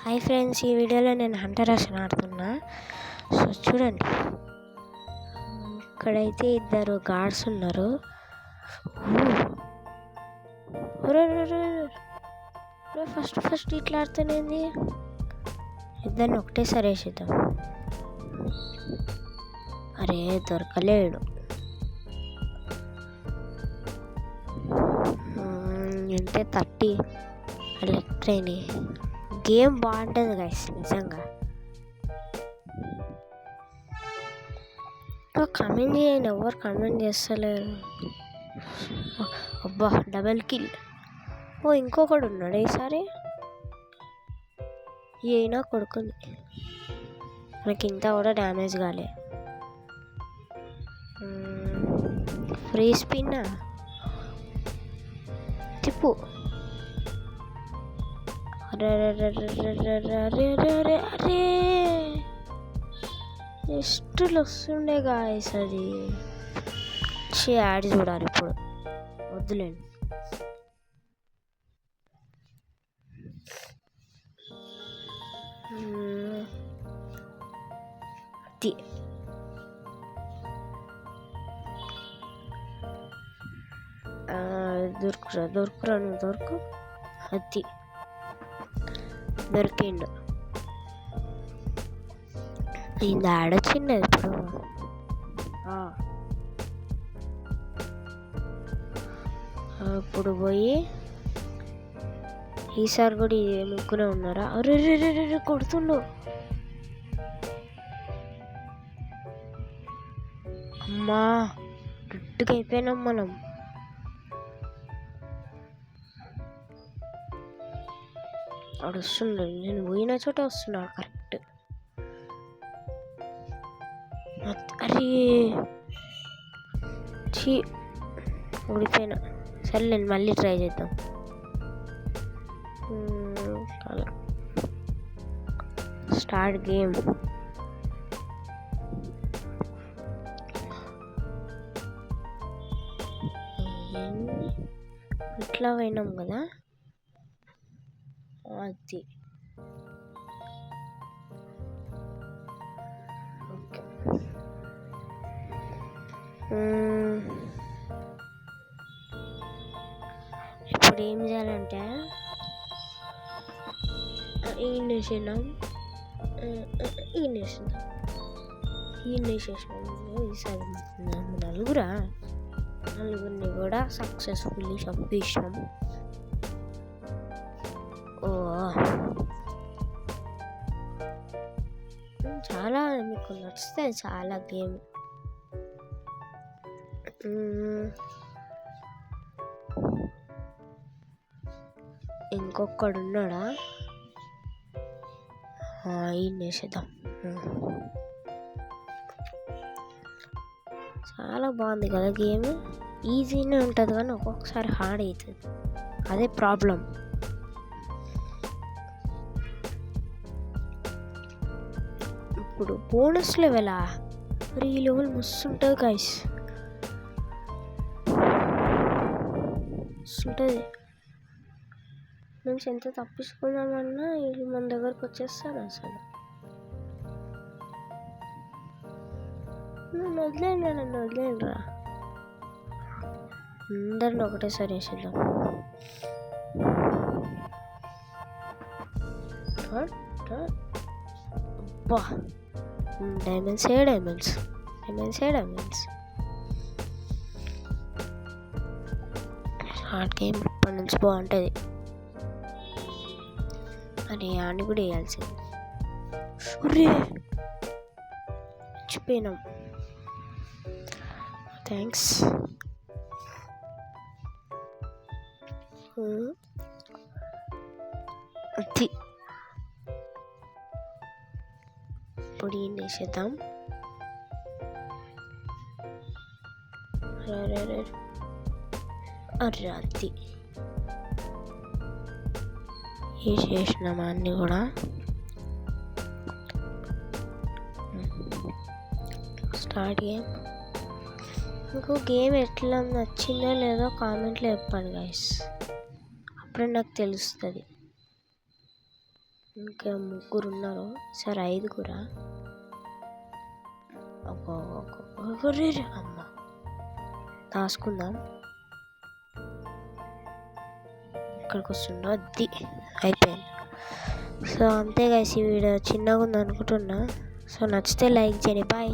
Hi friends, ఈ వీడియోలో నేను హంటర్ రష్ ఆడుతున్నా. సో చూడండి, ఇక్కడైతే ఇద్దరు గార్డ్స్ ఉన్నారు. ఫస్ట్ ఇట్లా ఆడుతునేది, ఇద్దరిని ఒకటేసారి వేసేద్దాం. అరే దొరకలేడు. అంటే 30 ఎలక్ట్రైన్. గేమ్ బాగుంటుంది గైస్, నిజంగా. కమెంట్ చేయండి, ఎవరు కమెంట్ చేస్తలేరు. అబ్బా, డబల్ కిల్. ఇంకొకడు ఉన్నాడు ఈసారి. అయినా కొడుకుంది, మనకి ఇంత కూడా డ్యామేజ్ కాలే. ఫ్రీ స్పిన్ తిప్పు. అరే ఎస్టులు వస్తుండే గాయస్. అది యాడ్ చూడాలి ఇప్పుడు, వద్దులేండి. అది దొరుకురా నువ్వు దొరుకు. అది దొరికిండు. ఇది ఆడొచ్చింది ఇప్పుడు. ఇప్పుడు పోయి ఈసారి కూడా ముగ్గురే ఉన్నారా? అరే కొడుతుండు. అమ్మా, గట్టిగా అయిపోయినాం మనం. వాడు వస్తున్నాడు, నేను పోయిన చోట వస్తున్నాడు కరెక్ట్. అరే ఓడిపోయినా. సరే, నేను మళ్ళీ ట్రై చేద్దాం. Start game. ఇట్లా పోయినాం కదా, అది ఓకే. ఇప్పుడు ఏం చేయాలంటే, ఈయనేసినాం. ఈసారి నలుగురిని కూడా సక్సెస్ఫుల్లీ చంపేసినాం. చాలా మీకు నచ్చుతుంది చాలా గేమ్. ఇంకొకడు ఉన్నాడా? ఈయనేసేద్దాం. చాలా బాగుంది కదా గేమ్. ఈజీనే ఉంటుంది కానీ ఒక్కొక్కసారి హార్డ్ అవుతుంది, అదే ప్రాబ్లం. ఇప్పుడు బోనస్ లెవెలా? మరి ఈ లెవెల్ మస్తు ఉంటుంది గైస్, మస్తుంటుంది. నుంచి ఎంత తప్పించుకుందామన్నా వీళ్ళు మన దగ్గరకు వచ్చేస్తారు. అసలు నన్ను వదిలేయండి రా. అందరిని ఒకటేసారి వేసేద్దాం. అబ్బా, డైమండ్స్. హార్డ్ గేమ్ ఇప్పటి నుంచి బాగుంటుంది. అరే ఆని కూడా వేయాల్సింది. మర్చిపోయినాం. థ్యాంక్స్. అది ఇప్పుడు ఏం వేసేద్దాం. అరే అది వేసేసినామా అన్నీ కూడా. Start game. మీకు గేమ్ ఎట్లా నచ్చిందో లేదో కామెంట్లో చెప్పండి గైస్, అప్పుడే నాకు తెలుస్తుంది. ఇంకా 3 ఉన్నారు. సరే 5గురా. అమ్మ దాసుకుందాం. ఇక్కడికి వస్తుండో అది అయిపోయింది. సో అంతే గైస్, ఈ వీడియో చిన్నగా ఉంది అనుకుంటున్నా. సో నచ్చితే లైక్ చేయండి. బాయ్.